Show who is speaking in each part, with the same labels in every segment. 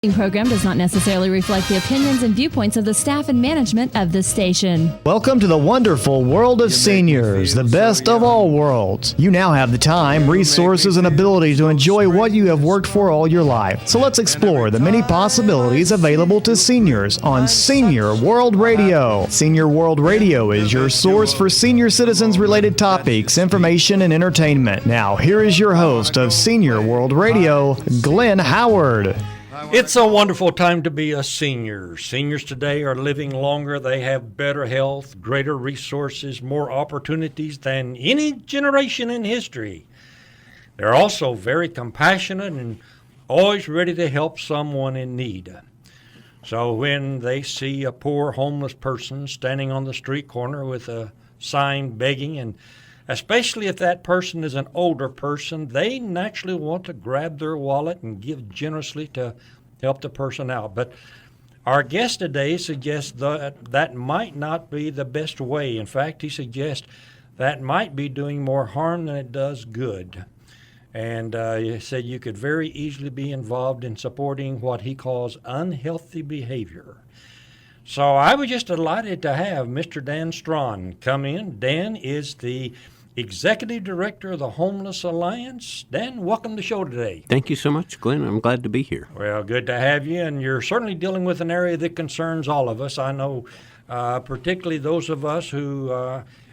Speaker 1: Program does not necessarily reflect the opinions and viewpoints of the staff and management of the station.
Speaker 2: Welcome to the wonderful world of seniors, the best of all worlds. You now have the time, resources, and ability to enjoy what you have worked for all your life. So let's explore the many possibilities available to seniors on Senior World Radio. Senior World Radio is your source for senior citizens-related topics, information, and entertainment. Now, here is your host of Senior World Radio, Glenn Howard.
Speaker 3: It's a wonderful time to be a senior. Seniors today are living longer. They have better health, greater resources, more opportunities than any generation in history. They're also very compassionate and always ready to help someone in need. So when they see a poor homeless person standing on the street corner with a sign begging, and especially if that person is an older person, they naturally want to grab their wallet and give generously to help the person out. But our guest today suggests that might not be the best way. In fact, he suggests that might be doing more harm than it does good. And he said you could very easily be involved in supporting what he calls unhealthy behavior. So I was just delighted to have Mr. Dan Straughan come in. Dan is the Executive Director of the Homeless Alliance. Dan, welcome to the show today.
Speaker 4: Thank you so much, Glenn. I'm glad to be here.
Speaker 3: Well, good to have you, and you're certainly dealing with an area that concerns all of us. I know particularly those of us who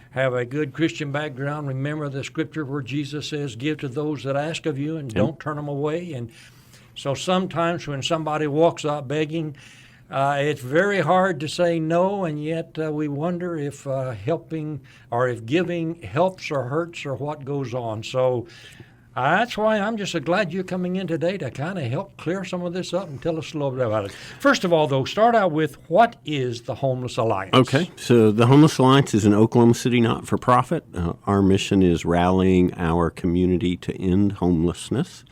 Speaker 3: have a good Christian background remember the scripture where Jesus says, give to those that ask of you and don't turn them away. And so sometimes when somebody walks out begging, it's very hard to say no, and yet we wonder if helping or if giving helps or hurts or what goes on. So that's why I'm just so glad you're coming in today to kind of help clear some of this up and tell us a little bit about it. First of all, though, start out with what is the Homeless Alliance?
Speaker 4: Okay, so the Homeless Alliance is an Oklahoma City not-for-profit. Our mission is rallying our community to end homelessness.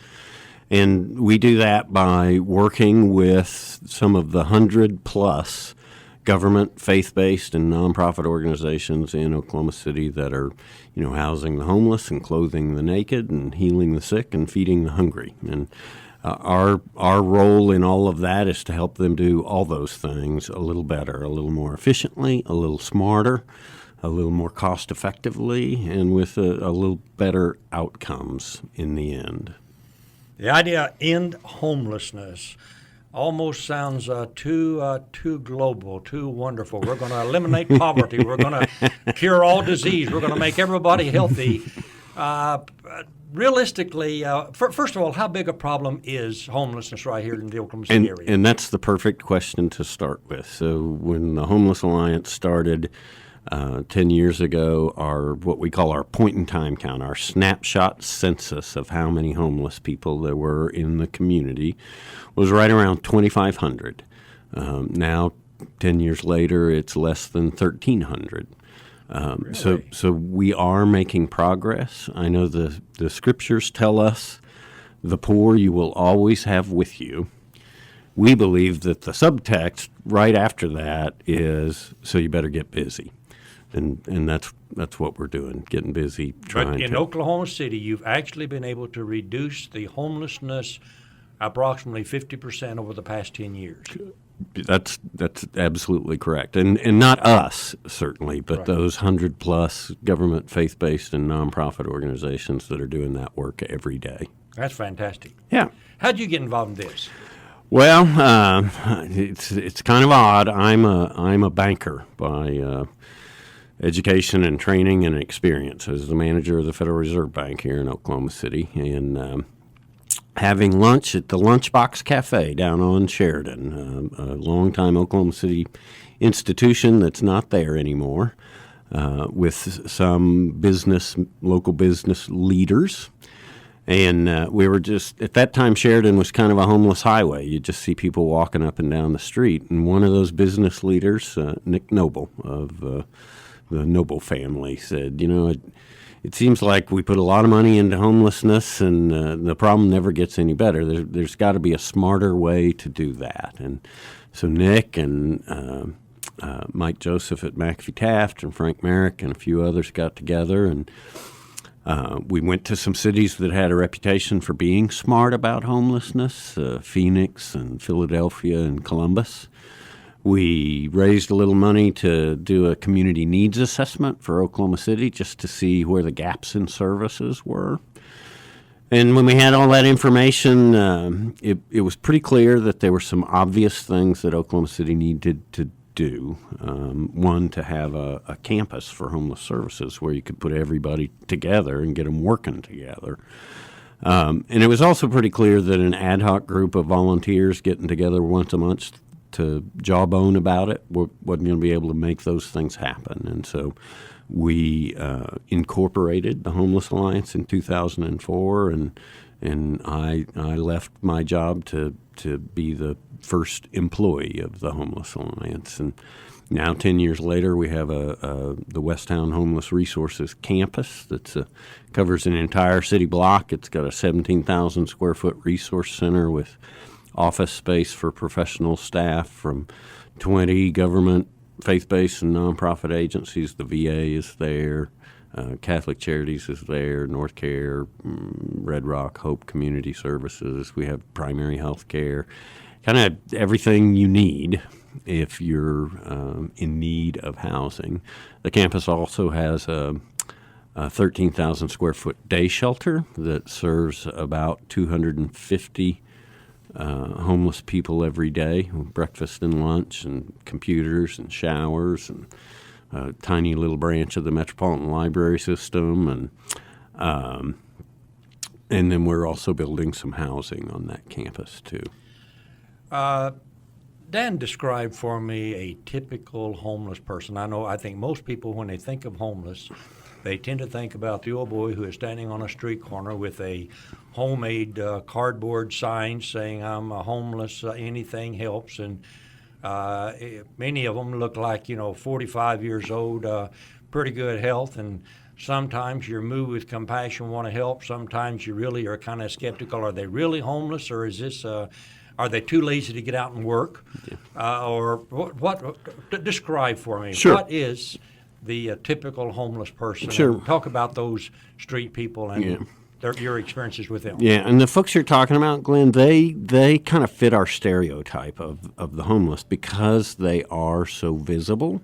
Speaker 4: And we do that by working with some of the 100-plus government, faith-based, and nonprofit organizations in Oklahoma City that are, housing the homeless and clothing the naked and healing the sick and feeding the hungry. And our role in all of that is to help them do all those things a little better, a little more efficiently, a little smarter, a little more cost-effectively, and with a little better outcomes in the end.
Speaker 3: The idea end homelessness almost sounds too global, too wonderful. We're going to eliminate poverty. We're going to cure all disease. We're going to make everybody healthy. Realistically, first of all, how big a problem is homelessness right here in the Oklahoma City area?
Speaker 4: And that's the perfect question to start with. So when the Homeless Alliance started 10 years ago, what we call our point-in-time count, our snapshot census of how many homeless people there were in the community, was right around 2,500. Now, 10 years later, it's less than 1,300.
Speaker 3: Really?
Speaker 4: So we are making progress. I know the scriptures tell us the poor you will always have with you. We believe that the subtext right after that is, so you better get busy. And that's what we're doing, getting busy.
Speaker 3: But in Oklahoma City, you've actually been able to reduce the homelessness approximately 50% over the past 10 years.
Speaker 4: That's absolutely correct. And not us, certainly, but
Speaker 3: right.
Speaker 4: Those 100-plus government, faith-based, and nonprofit organizations that are doing that work every day.
Speaker 3: That's fantastic.
Speaker 4: Yeah.
Speaker 3: How'd you get involved in this?
Speaker 4: Well, it's kind of odd. I'm a banker by education and training and experience. I was the manager of the Federal Reserve Bank here in Oklahoma City, and having lunch at the Lunchbox Cafe down on Sheridan, a longtime Oklahoma City institution that's not there anymore, with some local business leaders. And we were just, at that time, Sheridan was kind of a homeless highway. You'd just see people walking up and down the street. And one of those business leaders, Nick Noble of the Noble family, said, it seems like we put a lot of money into homelessness and the problem never gets any better. There's got to be a smarter way to do that. And so Nick and Mike Joseph at McAfee Taft and Frank Merrick and a few others got together and We went to some cities that had a reputation for being smart about homelessness, Phoenix and Philadelphia and Columbus. We raised a little money to do a community needs assessment for Oklahoma City just to see where the gaps in services were. And when we had all that information, it was pretty clear that there were some obvious things that Oklahoma City needed to do. One, to have a campus for homeless services where you could put everybody together and get them working together. And it was also pretty clear that an ad hoc group of volunteers getting together once a month to jawbone about it wasn't going to be able to make those things happen. And so we incorporated the Homeless Alliance in 2004, and I left my job to be the first employee of the Homeless Alliance. And now, 10 years later, we have the Westtown Homeless Resources Campus that covers an entire city block. It's got a 17,000 square foot resource center with office space for professional staff from 20 government, faith-based, and nonprofit agencies. The VA is there. Catholic Charities is there, North Care, Red Rock, Hope Community Services. We have primary health care, kind of everything you need if you're in need of housing. The campus also has a 13,000 square foot day shelter that serves about 250 homeless people every day, breakfast and lunch and computers and showers, and a tiny little branch of the Metropolitan Library System. And then we're also building some housing on that campus too.
Speaker 3: Dan described for me a typical homeless person. I think most people, when they think of homeless, they tend to think about the old boy who is standing on a street corner with a homemade cardboard sign saying, "I'm homeless, anything helps." And many of them look like, 45 years old, pretty good health. And sometimes you're moved with compassion, want to help. Sometimes you really are kind of skeptical. Are they really homeless, or is this are they too lazy to get out and work? Yeah. Or what? Describe for me.
Speaker 4: Sure.
Speaker 3: What is the typical homeless person?
Speaker 4: Sure.
Speaker 3: And talk about those street people and your experiences with them.
Speaker 4: Yeah, and the folks you're talking about, Glenn, they kind of fit our stereotype of the homeless because they are so visible.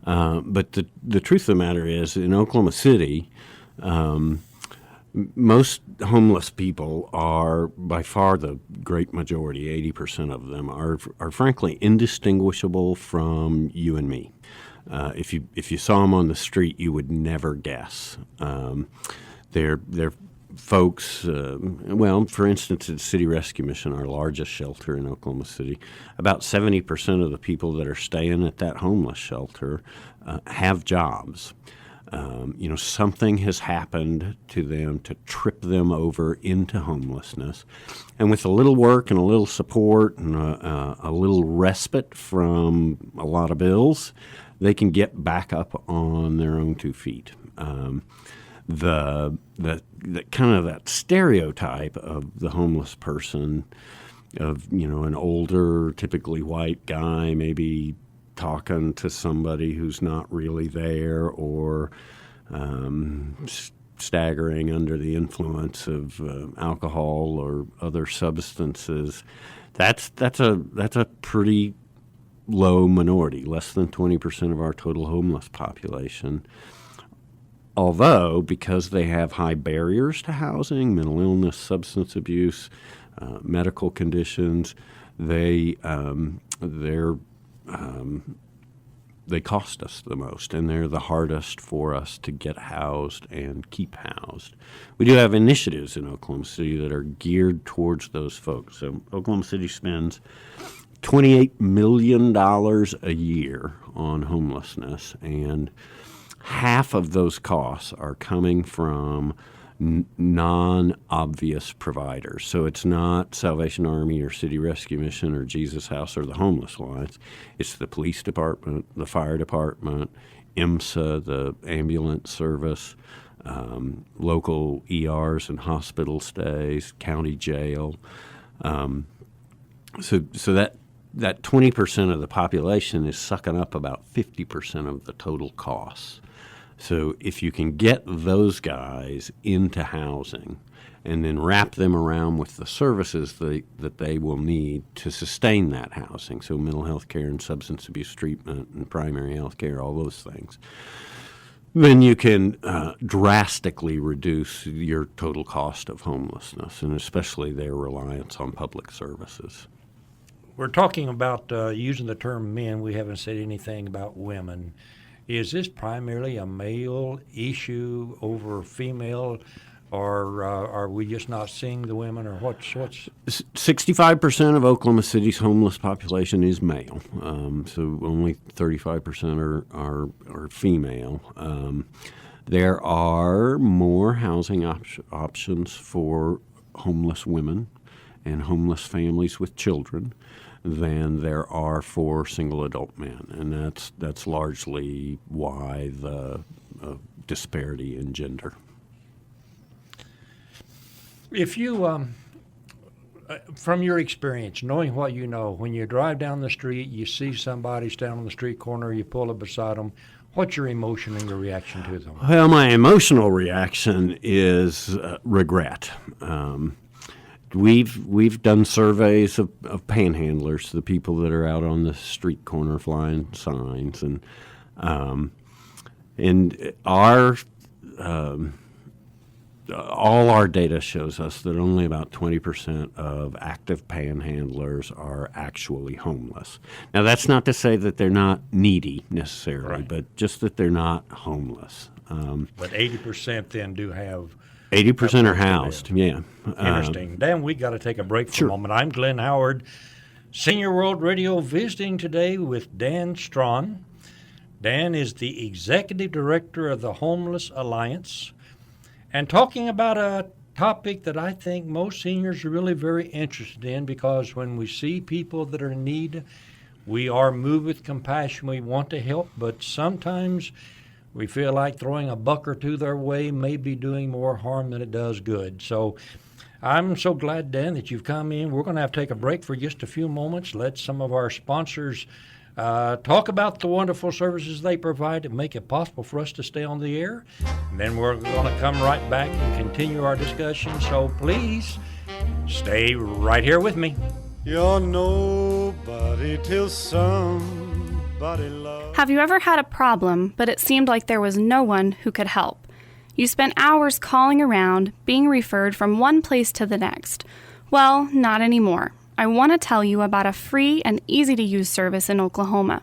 Speaker 4: But the truth of the matter is, in Oklahoma City, most homeless people are, by far the great majority, 80% of them, are frankly indistinguishable from you and me. If you saw them on the street, you would never guess. They're folks, for instance, at City Rescue Mission, our largest shelter in Oklahoma City, about 70% of the people that are staying at that homeless shelter have jobs. Something has happened to them to trip them over into homelessness. And with a little work and a little support and a little respite from a lot of bills, they can get back up on their own 2 feet. The kind of that stereotype of the homeless person, of an older, typically white guy, maybe talking to somebody who's not really there, or staggering under the influence of alcohol or other substances. That's a pretty low minority, less than 20% of our total homeless population. Although, because they have high barriers to housing, mental illness, substance abuse, medical conditions, they cost us the most, and they're the hardest for us to get housed and keep housed. We do have initiatives in Oklahoma City that are geared towards those folks. So Oklahoma City spends $28 million a year on homelessness, and half of those costs are coming from non-obvious providers. So it's not Salvation Army or City Rescue Mission or Jesus House or the Homeless Alliance. It's the police department, the fire department, IMSA, the ambulance service, local ERs and hospital stays, county jail. So that 20% of the population is sucking up about 50% of the total costs. So if you can get those guys into housing and then wrap them around with the services that they will need to sustain that housing, so mental health care and substance abuse treatment and primary health care, all those things, then you can drastically reduce your total cost of homelessness, and especially their reliance on public services.
Speaker 3: We're talking about using the term men. We haven't said anything about women. Is this primarily a male issue over female, or are we just not seeing the women, or what's?
Speaker 4: 65% of Oklahoma City's homeless population is male, so only 35% are female. There are more housing options for homeless women and homeless families with children than there are for single adult men, and that's largely why the disparity in gender.
Speaker 3: If you, from your experience, knowing what you know, when you drive down the street, you see somebody stand on the street corner, you pull up beside them, what's your emotion and your reaction to them?
Speaker 4: Well, my emotional reaction is regret. We've done surveys of panhandlers, the people that are out on the street corner flying signs, and our all our data shows us that only about 20% of active panhandlers are actually homeless. Now, that's not to say that they're not needy necessarily,
Speaker 3: right,
Speaker 4: but just that they're not homeless.
Speaker 3: But 80% then do have
Speaker 4: 80% are housed, yeah.
Speaker 3: Interesting. Dan, we got to take a break for
Speaker 4: Sure.
Speaker 3: a moment. I'm Glenn Howard, Senior World Radio, visiting today with Dan Straughan. Dan is the Executive Director of the Homeless Alliance, and talking about a topic that I think most seniors are really very interested in, because when we see people that are in need, we are moved with compassion. We want to help, but sometimes we feel like throwing a buck or two their way may be doing more harm than it does good. So I'm so glad, Dan, that you've come in. We're going to have to take a break for just a few moments, let some of our sponsors talk about the wonderful services they provide to make it possible for us to stay on the air. And then we're going to come right back and continue our discussion. So please stay right here with me.
Speaker 5: You're nobody till somebody loves.
Speaker 6: Have you ever had a problem, but it seemed like there was no one who could help? You spent hours calling around, being referred from one place to the next. Well, not anymore. I want to tell you about a free and easy-to-use service in Oklahoma.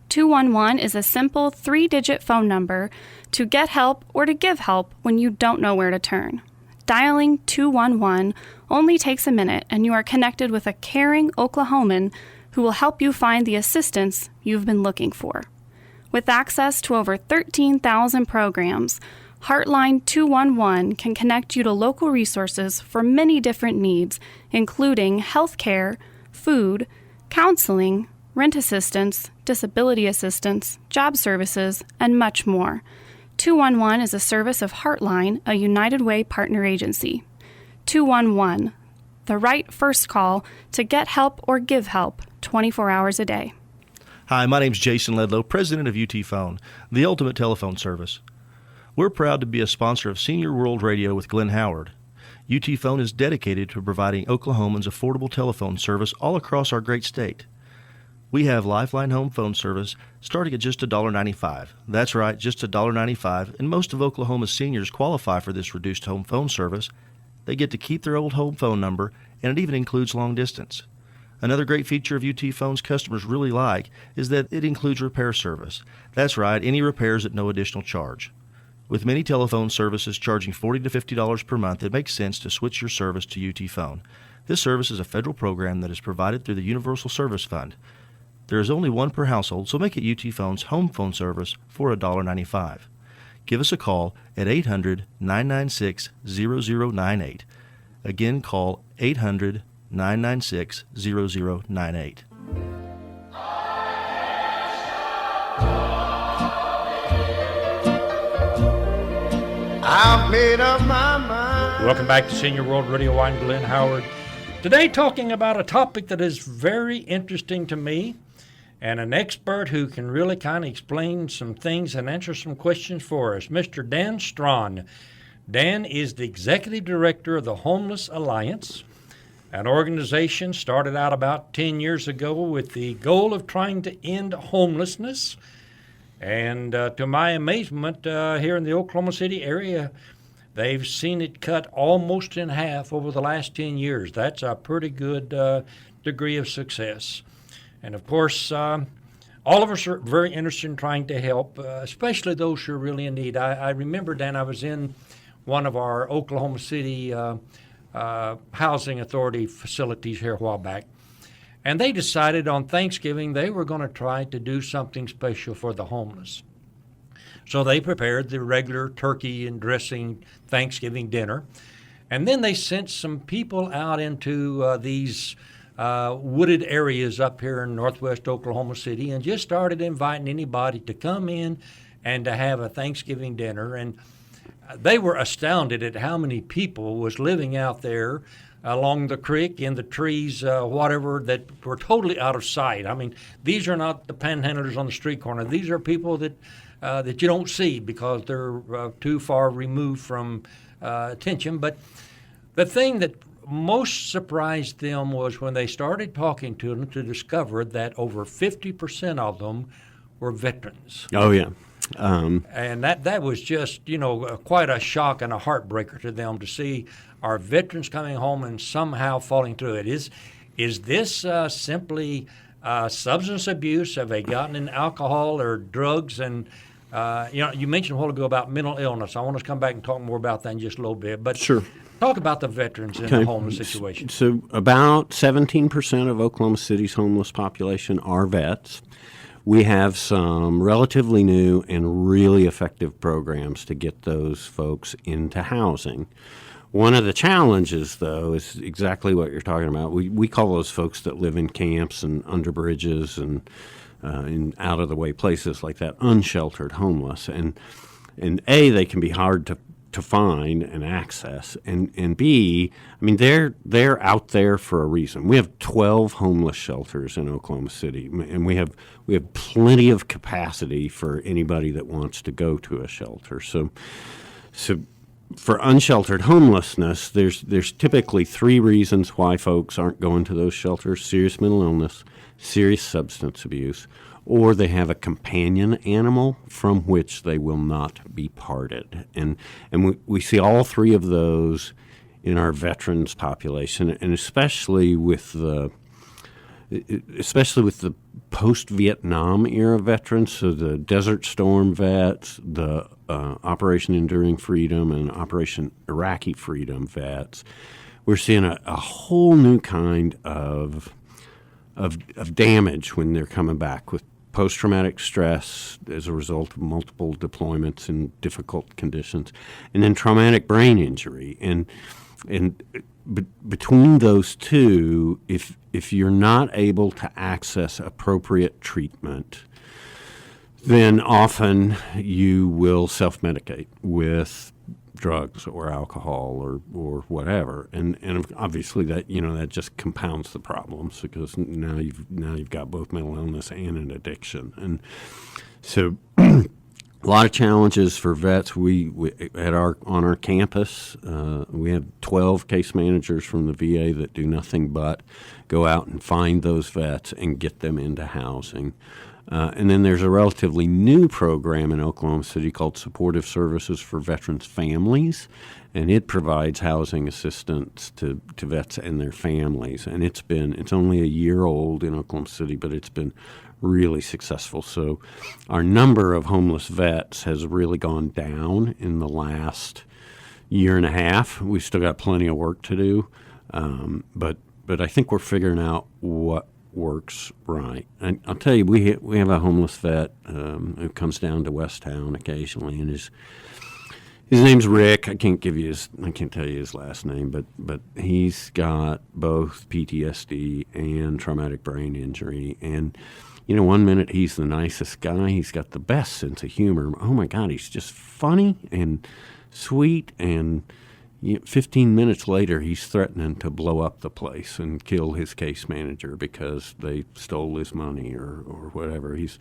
Speaker 6: 211 is a simple 3-digit phone number to get help or to give help when you don't know where to turn. Dialing 211 only takes a minute, and you are connected with a caring Oklahoman who will help you find the assistance you've been looking for. With access to over 13,000 programs, Heartline 211 can connect you to local resources for many different needs, including health care, food, counseling, rent assistance, disability assistance, job services, and much more. 211 is a service of Heartline, a United Way partner agency. 211, the right first call to get help or give help 24 hours a day.
Speaker 7: Hi, my name's Jason Ledlow, president of UT Phone, the ultimate telephone service. We're proud to be a sponsor of Senior World Radio with Glenn Howard. UT Phone is dedicated to providing Oklahomans affordable telephone service all across our great state. We have Lifeline home phone service starting at just $1.95. That's right, just $1.95, and most of Oklahoma's seniors qualify for this reduced home phone service. They get to keep their old home phone number, and it even includes long distance. Another great feature of UT Phone's customers really like is that it includes repair service. That's right, any repairs at no additional charge. With many telephone services charging $40 to $50 per month, it makes sense to switch your service to UT Phone. This service is a federal program that is provided through the Universal Service Fund. There is only one per household, so make it UT Phone's home phone service for $1.95. Give us a call at 800-996-0098. Again, call 800-996-0098.
Speaker 5: I've made up my mind.
Speaker 3: Welcome back to Senior World Radio. I'm Glenn Howard. Today talking about a topic that is very interesting to me, and an expert who can really kind of explain some things and answer some questions for us, Mr. Dan Straughan. Dan is the executive director of the Homeless Alliance, an organization started out about 10 years ago with the goal of trying to end homelessness. And to my amazement, here in the Oklahoma City area, they've seen it cut almost in half over the last 10 years. That's a pretty good degree of success. And of course, all of us are very interested in trying to help, especially those who are really in need. I remember, Dan, I was in one of our Oklahoma City Housing Authority facilities here a while back, and they decided on Thanksgiving they were going to try to do something special for the homeless. So they prepared the regular turkey and dressing Thanksgiving dinner, and then they sent some people out into these wooded areas up here in northwest Oklahoma City and just started inviting anybody to come in and to have a Thanksgiving dinner. And they were astounded at how many people was living out there along the creek, in the trees, whatever, that were totally out of sight. I mean, these are not the panhandlers on the street corner. These are people that you don't see because they're too far removed from attention. But the thing that most surprised them was when they started talking to them to discover that over 50% of them were veterans.
Speaker 4: Oh, yeah.
Speaker 3: And that was just, quite a shock and a heartbreaker to them to see our veterans coming home and somehow falling through it. Is this simply substance abuse? Have they gotten in alcohol or drugs? And, you mentioned a while ago about mental illness. I want to come back and talk more about that in just a little bit. But
Speaker 4: sure.
Speaker 3: Talk about the veterans in the homeless situation.
Speaker 4: So about 17% of Oklahoma City's homeless population are vets. We have some relatively new and really effective programs to get those folks into housing. One of the challenges, though, is exactly what you're talking about. We call those folks that live in camps and under bridges and in out-of-the-way places like that unsheltered homeless. And A, they can be hard to find and access, and B, I mean, they're out there for a reason. We have 12 homeless shelters in Oklahoma City, and we have plenty of capacity for anybody that wants to go to a shelter. So for unsheltered homelessness, there's typically three reasons why folks aren't going to those shelters: serious mental illness, serious substance abuse, or they have a companion animal from which they will not be parted. And we see all three of those in our veterans population, and especially with the post-Vietnam era veterans, so the Desert Storm vets, the Operation Enduring Freedom and Operation Iraqi Freedom vets. We're seeing a whole new kind of damage when they're coming back with post-traumatic stress as a result of multiple deployments in difficult conditions, and then traumatic brain injury. And between those two, if you're not able to access appropriate treatment, then often you will self-medicate with drugs or alcohol or whatever, and obviously that just compounds the problems, because now you've got both mental illness and an addiction. And so a lot of challenges for vets. We on our campus we have 12 case managers from the VA that do nothing but go out and find those vets and get them into housing. And then there's a relatively new program in Oklahoma City called Supportive Services for Veterans Families, and it provides housing assistance to vets and their families. And it's only a year old in Oklahoma City, but it's been really successful. So our number of homeless vets has really gone down in the last year and a half. We've still got plenty of work to do, but I think we're figuring out what works right. And I'll tell you, we have a homeless vet who comes down to West Town occasionally, and his name's Rick. I can't tell you his last name, but he's got both PTSD and traumatic brain injury. And one minute he's the nicest guy, he's got the best sense of humor. Oh my God, he's just funny and sweet, and 15 minutes later, he's threatening to blow up the place and kill his case manager because they stole his money or whatever. He's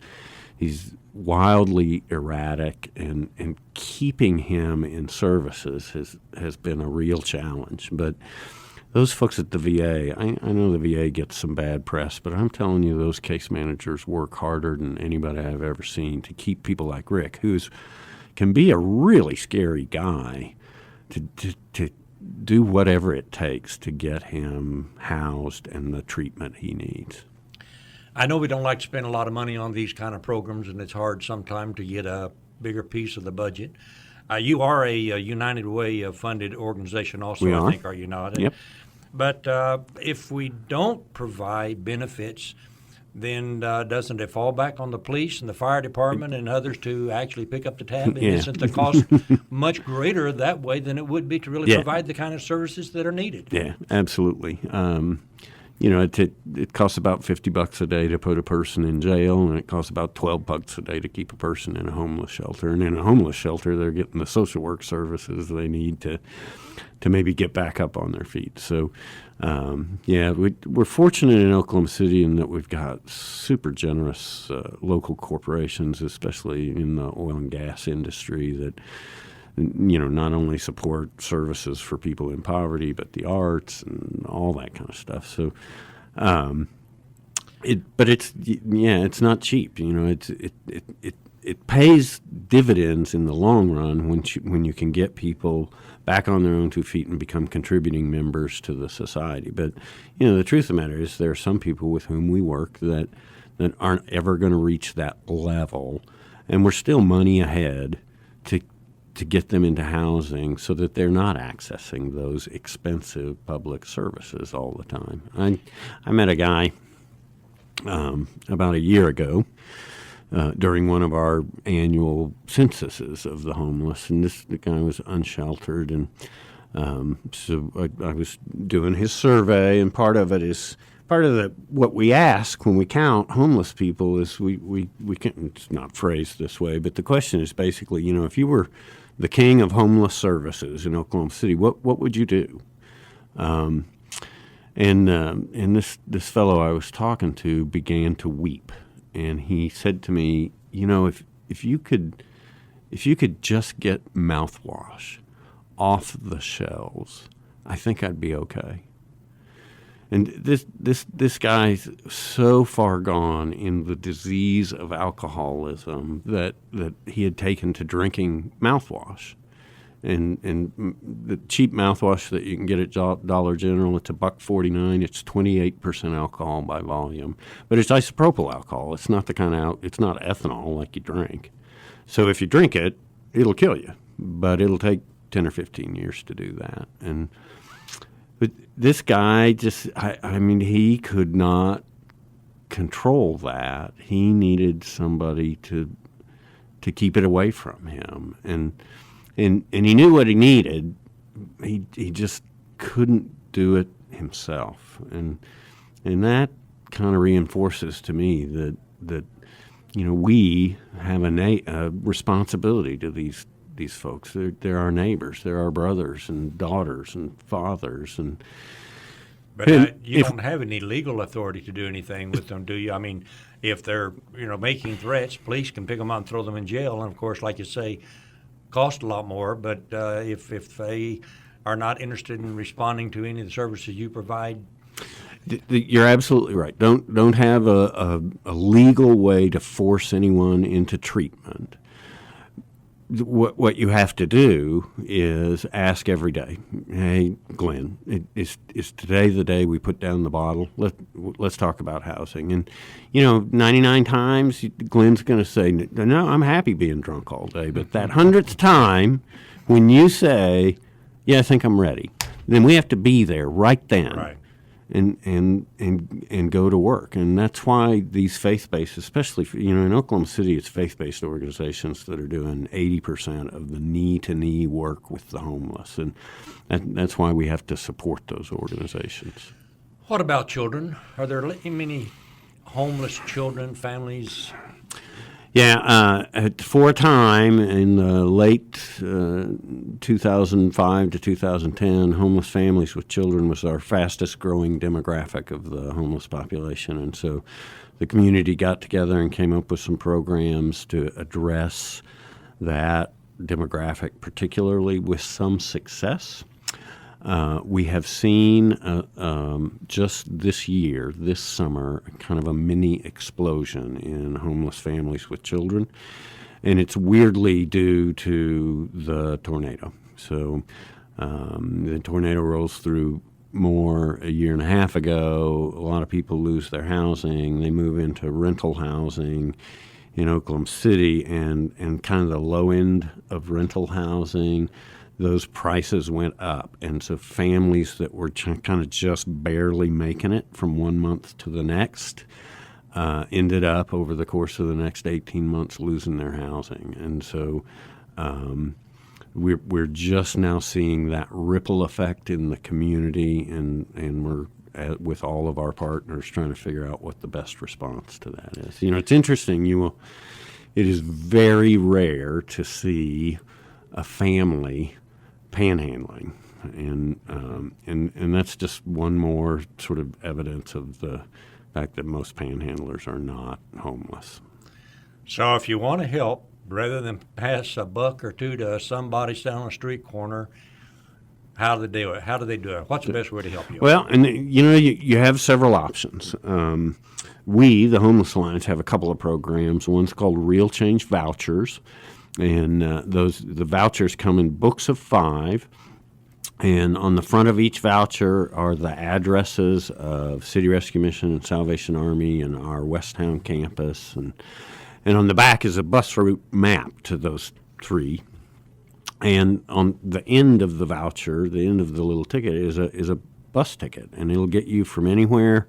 Speaker 4: wildly erratic, and keeping him in services has been a real challenge. But those folks at the VA, I know the VA gets some bad press, but I'm telling you, those case managers work harder than anybody I've ever seen to keep people like Rick, can be a really scary guy, to do whatever it takes to get him housed and the treatment he needs.
Speaker 3: I know we don't like to spend a lot of money on these kind of programs, and it's hard sometimes to get a bigger piece of the budget. You are a United Way funded organization also,
Speaker 4: We are.
Speaker 3: I think, are you not?
Speaker 4: Yep.
Speaker 3: But if we don't provide benefits, then doesn't it fall back on the police and the fire department and others to actually pick up the tab? And
Speaker 4: Yeah.
Speaker 3: isn't the cost much greater that way than it would be to really
Speaker 4: Yeah.
Speaker 3: provide the kind of services that are needed?
Speaker 4: Yeah, absolutely. It costs about $50 a day to put a person in jail, and it costs about $12 a day to keep a person in a homeless shelter. And in a homeless shelter, they're getting the social work services they need to maybe get back up on their feet. So, we're fortunate in Oklahoma City in that we've got super generous local corporations, especially in the oil and gas industry, that not only support services for people in poverty, but the arts and all that kind of stuff. So, it's not cheap. It pays dividends in the long run when you can get people back on their own 2 feet and become contributing members to the society. But the truth of the matter is, there are some people with whom we work that aren't ever going to reach that level, and we're still money ahead to get them into housing so that they're not accessing those expensive public services all the time. I met a guy about a year ago during one of our annual censuses of the homeless, and the guy was unsheltered, and so I was doing his survey, and part of what we ask when we count homeless people is we can, it's not phrased this way, but the question is basically, if you were the king of homeless services in Oklahoma City, what would you do? And this fellow I was talking to began to weep, and he said to me, if you could just get mouthwash off the shelves, I think I'd be okay. And this guy's so far gone in the disease of alcoholism that he had taken to drinking mouthwash. And the cheap mouthwash that you can get at Dollar General, it's $1.49. It's 28% alcohol by volume, but it's isopropyl alcohol. It's not it's not ethanol like you drink. So if you drink it, it'll kill you, but it'll take 10 or 15 years to do that. But this guy he could not control that. He needed somebody to keep it away from him, and he knew what he needed. He just couldn't do it himself, and that kind of reinforces to me that we have a responsibility to these folks. They're our neighbors. They're our brothers and daughters and fathers.
Speaker 3: But you don't have any legal authority to do anything with them, do you? I mean, if they're making threats, police can pick them up and throw them in jail. And of course, like you say, cost a lot more. But if they are not interested in responding to any of the services you provide.
Speaker 4: You're absolutely right. Don't have a legal way to force anyone into treatment. What you have to do is ask every day, hey, Glenn, is today the day we put down the bottle? Let's talk about housing. And, 99 times Glenn's going to say, no, I'm happy being drunk all day. But that 100th time when you say, yeah, I think I'm ready, then we have to be there right then.
Speaker 3: Right.
Speaker 4: And go to work. And that's why these faith-based, especially in Oklahoma City, it's faith-based organizations that are doing 80% of the knee-to-knee work with the homeless, and that's why we have to support those organizations.
Speaker 3: What about children? Are there many homeless children, families?
Speaker 4: Yeah, for a time in the late 2005 to 2010, homeless families with children was our fastest growing demographic of the homeless population. And so the community got together and came up with some programs to address that demographic, particularly with some success. We have seen just this year, this summer, kind of a mini explosion in homeless families with children, and it's weirdly due to the tornado. So the tornado rolls through more a year and a half ago. A lot of people lose their housing. They move into rental housing in Oklahoma City, and kind of the low end of rental housing, those prices went up. And so families that were kind of just barely making it from one month to the next ended up over the course of the next 18 months losing their housing. And so we're just now seeing that ripple effect in the community, and we're with all of our partners trying to figure out what the best response to that is. It's interesting. It is very rare to see a family panhandling, and that's just one more sort of evidence of the fact that most panhandlers are not homeless.
Speaker 3: So if you want to help, rather than pass a buck or two to somebody down on a street corner, how do they do it? How do they do it? What's the best way to help you?
Speaker 4: Well, and you have several options. We, the Homeless Alliance, have a couple of programs. One's called Real Change Vouchers, and the vouchers come in books of 5. And on the front of each voucher are the addresses of City Rescue Mission and Salvation Army and our Westtown campus, and on the back is a bus route map to those 3. And on the end of the voucher, the end of the little ticket, is a bus ticket, and it'll get you from anywhere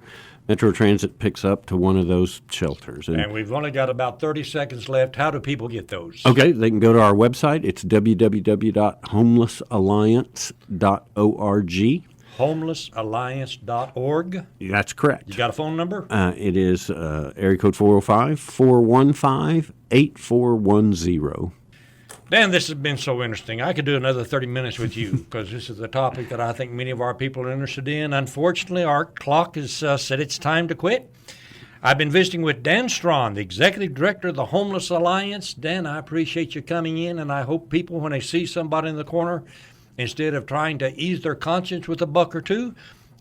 Speaker 4: Metro Transit picks up to one of those shelters.
Speaker 3: And we've only got about 30 seconds left. How do people get those?
Speaker 4: Okay, they can go to our website. It's www.homelessalliance.org.
Speaker 3: Homelessalliance.org?
Speaker 4: That's correct.
Speaker 3: You got a phone number?
Speaker 4: It is area code 405-415-8410.
Speaker 3: Dan, this has been so interesting. I could do another 30 minutes with you because this is a topic that I think many of our people are interested in. Unfortunately, our clock has said it's time to quit. I've been visiting with Dan Straughan, the Executive Director of the Homeless Alliance. Dan, I appreciate you coming in, and I hope people, when they see somebody in the corner, instead of trying to ease their conscience with a buck or two,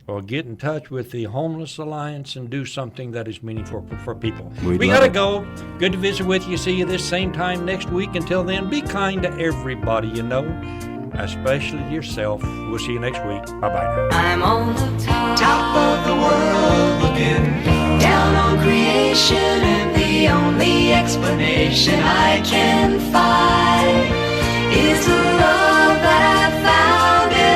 Speaker 3: will get in touch with the Homeless Alliance and do something that is meaningful for people. We got to go. Good to visit with you. See you this same time next week. Until then, be kind to everybody you know, especially yourself. We'll see you next week. Bye-bye now.
Speaker 8: I'm on the top of the world looking down on creation, and the only explanation I can find is the love that I found